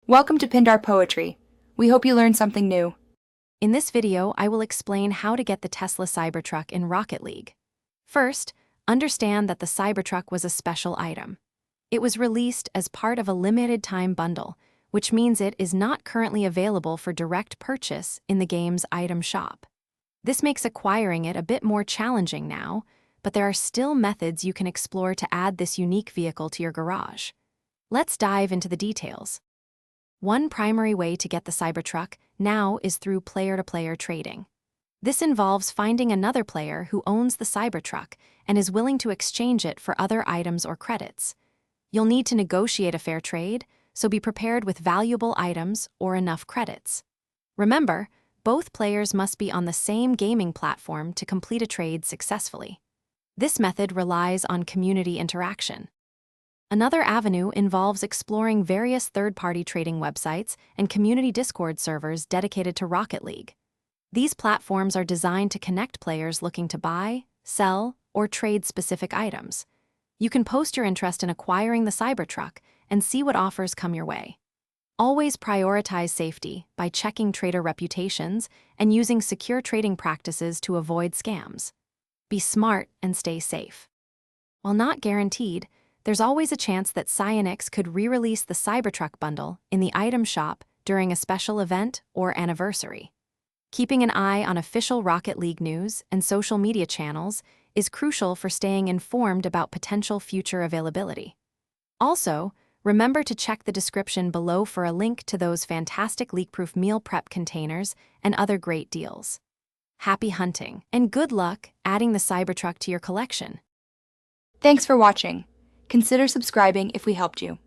Welcome to Pindar Poetry. We hope you learned something new. In this video, I will explain how to get the Tesla Cybertruck in Rocket League. First, understand that the Cybertruck was a special item. It was released as part of a limited-time bundle, which means it is not currently available for direct purchase in the game's item shop. This makes acquiring it a bit more challenging now, but there are still methods you can explore to add this unique vehicle to your garage. Let's dive into the details. One primary way to get the Cybertruck now is through player-to-player trading. This involves finding another player who owns the Cybertruck and is willing to exchange it for other items or credits. You'll need to negotiate a fair trade, so be prepared with valuable items or enough credits. Remember, both players must be on the same gaming platform to complete a trade successfully. This method relies on community interaction. Another avenue involves exploring various third-party trading websites and community Discord servers dedicated to Rocket League. These platforms are designed to connect players looking to buy, sell, or trade specific items. You can post your interest in acquiring the Cybertruck and see what offers come your way. Always prioritize safety by checking trader reputations and using secure trading practices to avoid scams. Be smart and stay safe. While not guaranteed, there's always a chance that Fanatics could re-release the Cybertruck bundle in the item shop during a special event or anniversary. Keeping an eye on official Rocket League news and social media channels is crucial for staying informed about potential future availability. Also, remember to check the description below for a link to those fantastic leak-proof meal prep containers and other great deals. Happy hunting, and good luck adding the Cybertruck to your collection. Thanks for watching. Consider subscribing if we helped you.